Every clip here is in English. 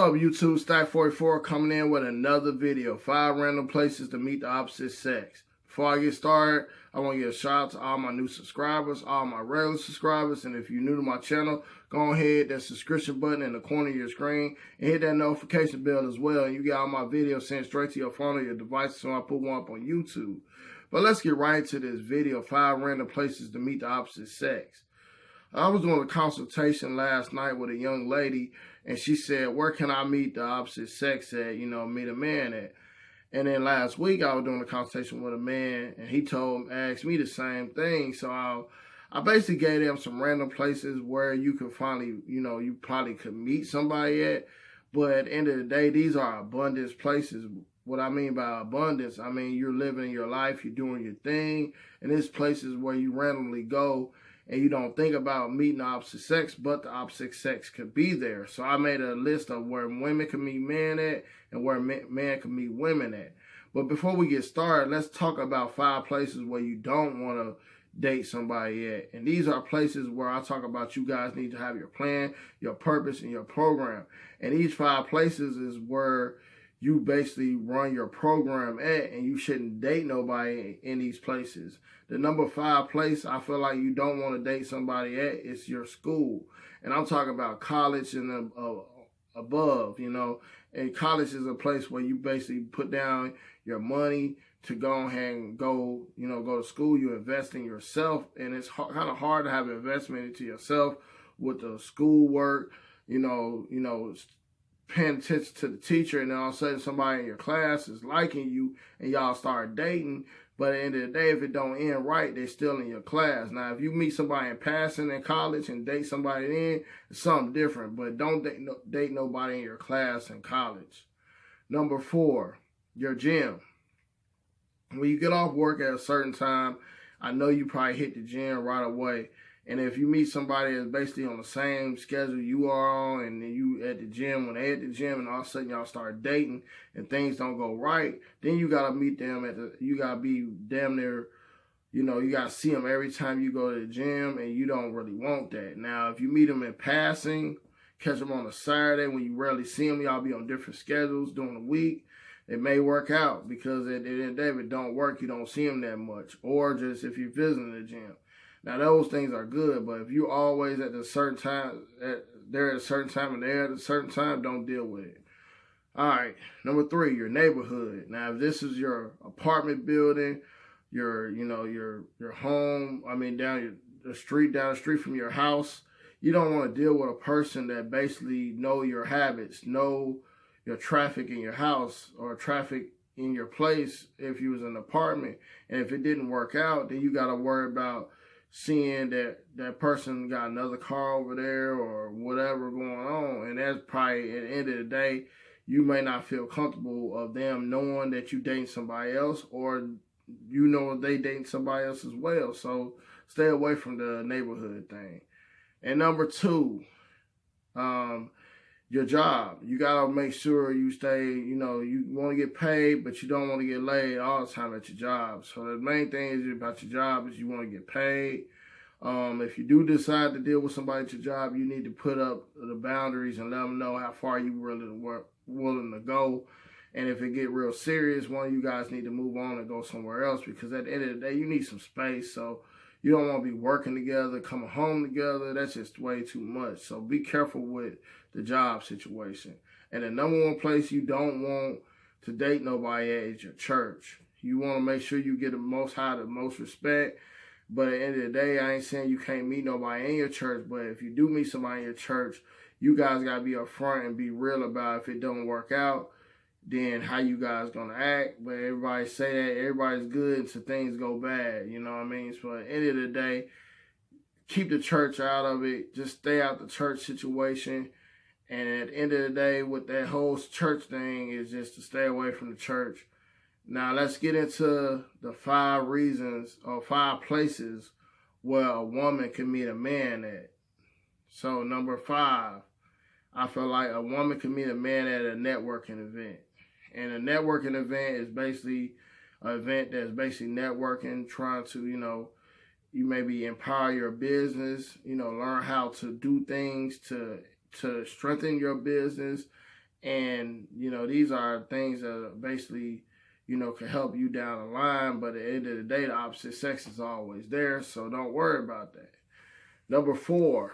up, YouTube? Stack44 coming in with another video. 5 random places to meet the opposite sex. Before I get started, I want to give a shout out to all my new subscribers, all my regular subscribers, and if you're new to my channel, go ahead, hit that subscription button in the corner of your screen, and hit that notification bell as well, and you get all my videos sent straight to your phone or your device so I put one up on YouTube. But let's get right into this video, 5 random places to meet the opposite sex. I was doing a consultation last night with a young lady, and she said, where can I meet the opposite sex at, meet a man at? And then last week, I was doing a consultation with a man, and he asked me the same thing. So I basically gave them some random places where you could finally, you probably could meet somebody at. But at the end of the day, these are abundance places. What I mean by abundance, I mean you're living your life, you're doing your thing, and there's places where you randomly go and you don't think about meeting the opposite sex, but the opposite sex could be there. So I made a list of where women can meet men at and where men can meet women at. But before we get started, let's talk about 5 places where you don't want to date somebody at. And these are places where I talk about you guys need to have your plan, your purpose, and your program. And these 5 places is where you basically run your program at, and you shouldn't date nobody in these places. The number 5 place I feel like you don't want to date somebody at is your school. And I'm talking about college and above, And college is a place where you basically put down your money to go ahead and go to school. You invest in yourself, and it's kind of hard to have an investment into yourself with the schoolwork, paying attention to the teacher, and then all of a sudden somebody in your class is liking you and y'all start dating. But at the end of the day, if it don't end right, they're still in your class. Now, if you meet somebody in passing in college and date somebody then, it's something different. But don't date nobody in your class in college. Number 4, your gym. When you get off work at a certain time, I know you probably hit the gym right away. And if you meet somebody that's basically on the same schedule you are on, and then you at the gym, when they at the gym, and all of a sudden y'all start dating and things don't go right, then you gotta meet them you gotta be damn near, you gotta see them every time you go to the gym, and you don't really want that. Now, if you meet them in passing, catch them on a Saturday when you rarely see them, y'all be on different schedules during the week, it may work out, because at the end of the day, if it don't work, you don't see them that much, or just if you're visiting the gym. Now, those things are good, but if you always at a certain time, they're at a certain time and they're at a certain time, don't deal with it. All right, number 3, your neighborhood. Now, if this is your apartment building, your home, down the street from your house, you don't want to deal with a person that basically know your habits, know your traffic in your house or traffic in your place if you was in an apartment. And if it didn't work out, then you got to worry about seeing that person got another car over there or whatever going on. And that's probably, at the end of the day, you may not feel comfortable of them knowing that you dating somebody else, or they dating somebody else as well. So stay away from the neighborhood thing. And number 2, your job. You got to make sure you stay, you want to get paid, but you don't want to get laid all the time at your job. So the main thing is about your job is you want to get paid. If you do decide to deal with somebody at your job, you need to put up the boundaries and let them know how far you willing to go. And if it get real serious, one of you guys need to move on and go somewhere else, because at the end of the day, you need some space. So you don't want to be working together, coming home together. That's just way too much. So be careful with the job situation. And the number 1 place you don't want to date nobody at is your church. You want to make sure you get the most high, the most respect. But at the end of the day, I ain't saying you can't meet nobody in your church. But if you do meet somebody in your church, you guys got to be upfront and be real about if it don't work out, then how you guys gonna act. But everybody say that everybody's good until things go bad, So at the end of the day, keep the church out of it. Just stay out the church situation. And at the end of the day, with that whole church thing, is just to stay away from the church. Now let's get into the 5 reasons or 5 places where a woman can meet a man at. So number 5, I feel like a woman can meet a man at a networking event. And a networking event is basically an event that's basically networking, trying to, you maybe empower your business, learn how to do things to strengthen your business And, these are things that basically, can help you down the line. But at the end of the day, the opposite sex is always there. So don't worry about that. Number 4,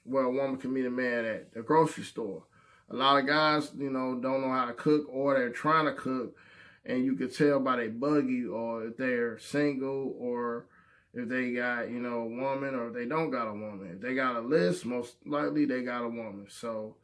where a woman can meet a man at the grocery store. A lot of guys, don't know how to cook, or they're trying to cook, and you can tell by their buggy, or if they're single, or if they got, a woman, or if they don't got a woman. If they got a list, most likely they got a woman. So,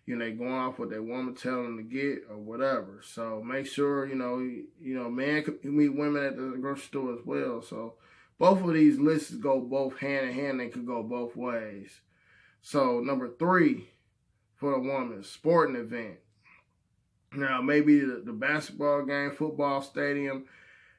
they going off what their woman tell them to get or whatever. So make sure, man can meet women at the grocery store as well. So both of these lists go both hand in hand. They could go both ways. So number 3 for the woman, sporting event. Now, maybe the basketball game, football stadium,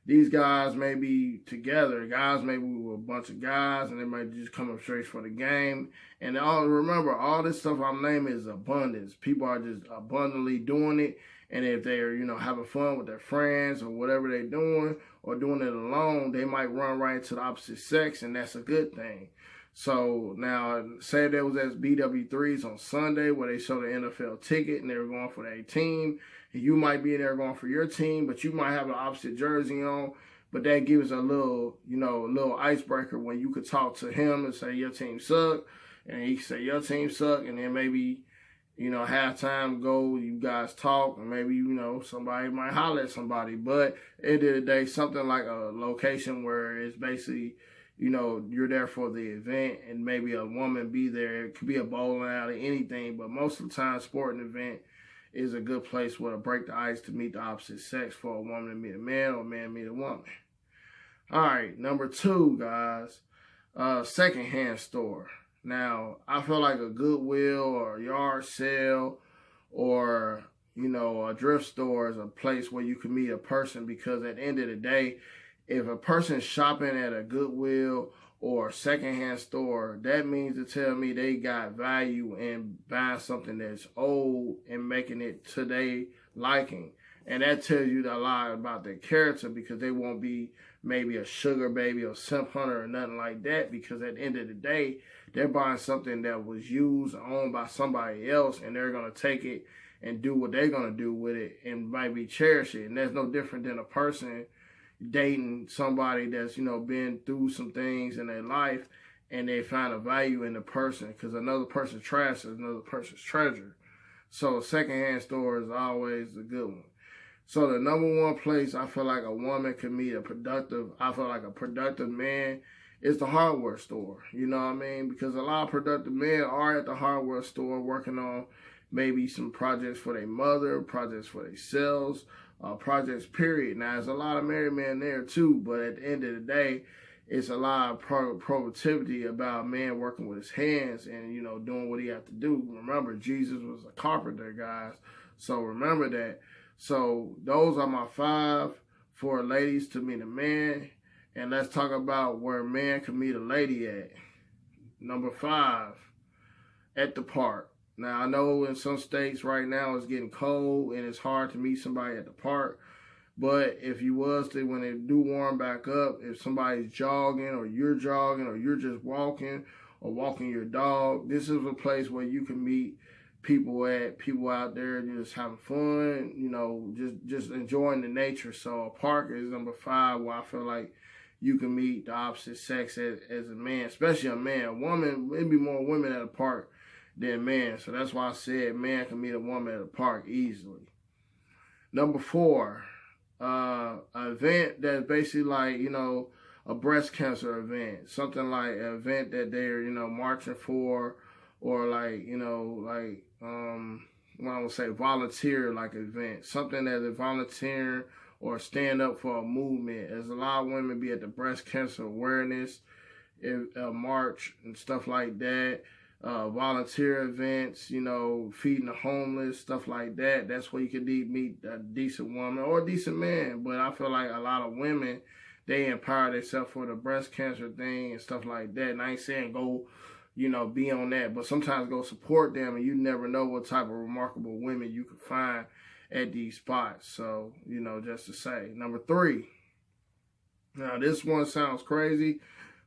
these guys may be together. Guys may be with a bunch of guys, and they might just come up straight for the game. And remember, all this stuff I'm naming is abundance. People are just abundantly doing it. And if they're, having fun with their friends or whatever they're doing, or doing it alone, they might run right into the opposite sex, and that's a good thing. So now, say there was at BW3s on Sunday where they showed the NFL ticket and they were going for their team. And you might be in there going for your team, but you might have an opposite jersey on. But that gives a little, a little icebreaker when you could talk to him and say your team suck, and he say your team suck, and then maybe, halftime go, you guys talk, and maybe, somebody might holler at somebody. But at the end of the day, something like a location where it's basically, you're there for the event, and maybe a woman be there. It could be a bowling alley, anything, but most of the time, sporting event is a good place where to break the ice to meet the opposite sex, for a woman to meet a man or a man to meet a woman. All right, number 2, guys, secondhand store. Now, I feel like a Goodwill or a yard sale or, a thrift store is a place where you can meet a person, because at the end of the day, if a person's shopping at a Goodwill or a secondhand store, that means to tell me they got value in buying something that's old and making it to their liking. And that tells you a lot about their character, because they won't be maybe a sugar baby or simp hunter or nothing like that, because at the end of the day, they're buying something that was used or owned by somebody else, and they're going to take it and do what they're going to do with it and maybe cherish it. And that's no different than a person dating somebody that's, been through some things in their life, and they find a value in the person, because another person's trash is another person's treasure. So a secondhand store is always a good one. So the number 1 place I feel like a woman can meet a productive man is the hardware store. You know what I mean? Because a lot of productive men are at the hardware store working on maybe some projects for their mother, projects for themselves, projects, period. Now, there's a lot of married men there too, but at the end of the day, it's a lot of productivity about a man working with his hands and, doing what he had to do. Remember, Jesus was a carpenter, guys. So remember that. So those are my 5 for ladies to meet a man. And let's talk about where a man can meet a lady at. Number 5, at the park. Now, I know in some states right now it's getting cold and it's hard to meet somebody at the park. But if you was to, when it do warm back up, if somebody's jogging or you're just walking or walking your dog, this is a place where you can meet people out there just having fun, just enjoying the nature. So a park is number 5, where I feel like you can meet the opposite sex as a man, especially a man. A woman, maybe more women at a park than men. So that's why I said man can meet a woman at a park easily. Number 4, an event that's basically like, a breast cancer event. Something like an event that they're, marching for, or like, what I would say, volunteer like event. Something that is volunteering or stand up for a movement. As a lot of women be at the breast cancer awareness march and stuff like that. Volunteer events, feeding the homeless, stuff like that. That's where you can meet a decent woman or a decent man. But I feel like a lot of women, they empower themselves for the breast cancer thing and stuff like that. And I ain't saying go, be on that, but sometimes go support them, and you never know what type of remarkable women you can find at these spots. So, just to say. Number 3. Now, this one sounds crazy,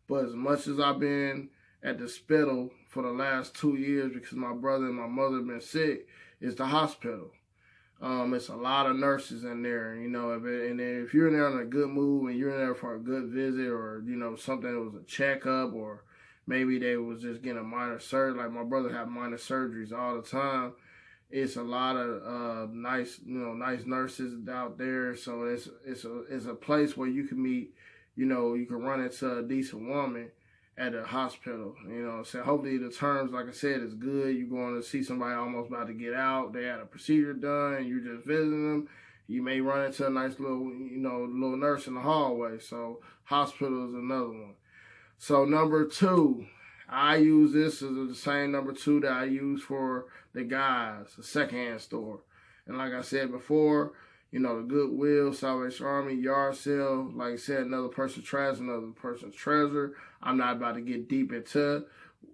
but as much as I've been at the hospital for the last 2 years because my brother and my mother have been sick, is the hospital. It's a lot of nurses in there, you know. And if you're in there in a good mood and you're in there for a good visit, or you know something that was a checkup, or maybe they was just getting a minor surgery. Like my brother had minor surgeries all the time. It's a lot of nice nurses out there. So it's a place where you can meet, you know, you can run into a decent woman at a hospital. You know, so hopefully the terms, like I said, is good. You're going to see somebody almost about to get out. They had a procedure done, and you're just visiting them. You may run into a nice little, you know, little nurse in the hallway. So hospital is another one. So number 2, I use this as the same number 2 that I use for the guys, a secondhand store. And like I said before, you know, the Goodwill, Salvation Army, yard sale, like I said, another person's trash, another person's treasure. I'm not about to get deep into,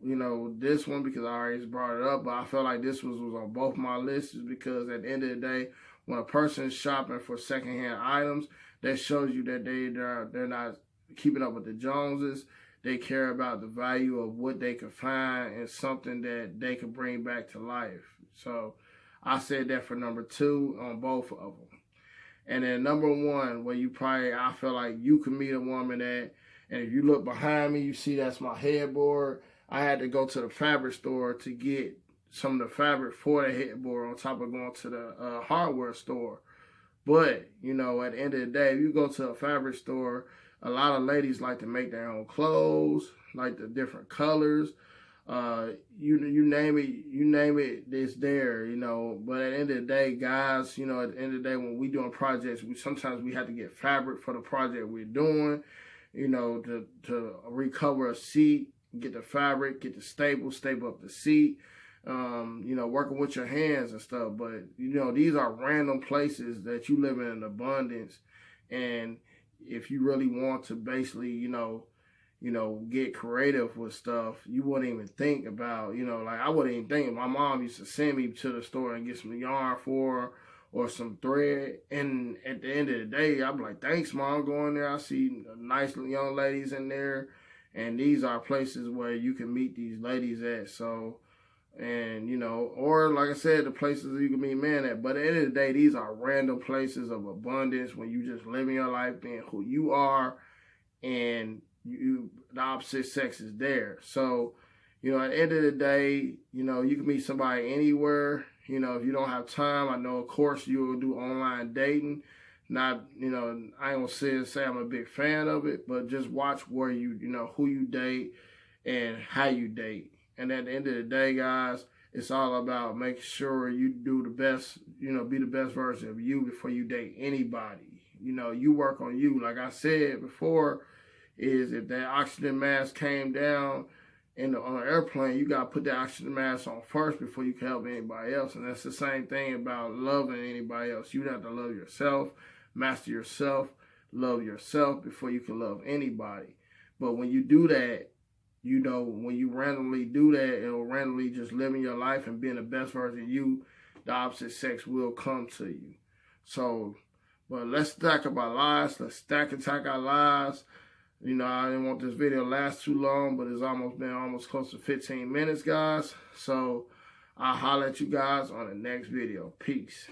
you know, this one because I already brought it up, but I felt like this was on both my lists because at the end of the day, when a person is shopping for secondhand items, that shows you that they're not keeping up with the Joneses. They care about the value of what they can find and something that they can bring back to life. So I said that for number 2 on both of them. And then number 1, where I feel like you can meet a woman at, and if you look behind me, you see that's my headboard. I had to go to the fabric store to get some of the fabric for the headboard on top of going to the hardware store. But, you know, at the end of the day, if you go to a fabric store, a lot of ladies like to make their own clothes, like the different colors. You name it, it's there, you know. But at the end of the day, guys, you know, at the end of the day, when we doing projects, sometimes we have to get fabric for the project we're doing, you know, to recover a seat, get the fabric, get the staple up the seat, you know, working with your hands and stuff. But, you know, these are random places that you live in abundance. And if you really want to basically, you know, get creative with stuff, you wouldn't even think about, you know, like I wouldn't even think. My mom used to send me to the store and get some yarn for her or some thread. And at the end of the day, I'm like, thanks, Mom, going there. I see nice young ladies in there. And these are places where you can meet these ladies at. So, and, you know, or like I said, the places you can meet men at. But at the end of the day, these are random places of abundance when you just living your life being who you are, and the opposite sex is there. So, you know, at the end of the day, you know, you can meet somebody anywhere. You know, if you don't have time, I know, of course, you will do online dating. Not, you know, I ain't gonna say I'm a big fan of it, but just watch where you know, who you date and how you date. And at the end of the day, guys, it's all about making sure you do the best, you know, be the best version of you before you date anybody. You know, you work on you. Like I said before, is if that oxygen mask came down on an airplane, you got to put that oxygen mask on first before you can help anybody else. And that's the same thing about loving anybody else. You have to love yourself, master yourself, love yourself before you can love anybody. But when you do that, you know, when you randomly do that, it'll randomly just living your life and being the best version of you, the opposite sex will come to you. So, but let's stack up our lives. Let's stack and tack our lives. You know, I didn't want this video to last too long, but it's been almost close to 15 minutes, guys. So, I'll holler at you guys on the next video. Peace.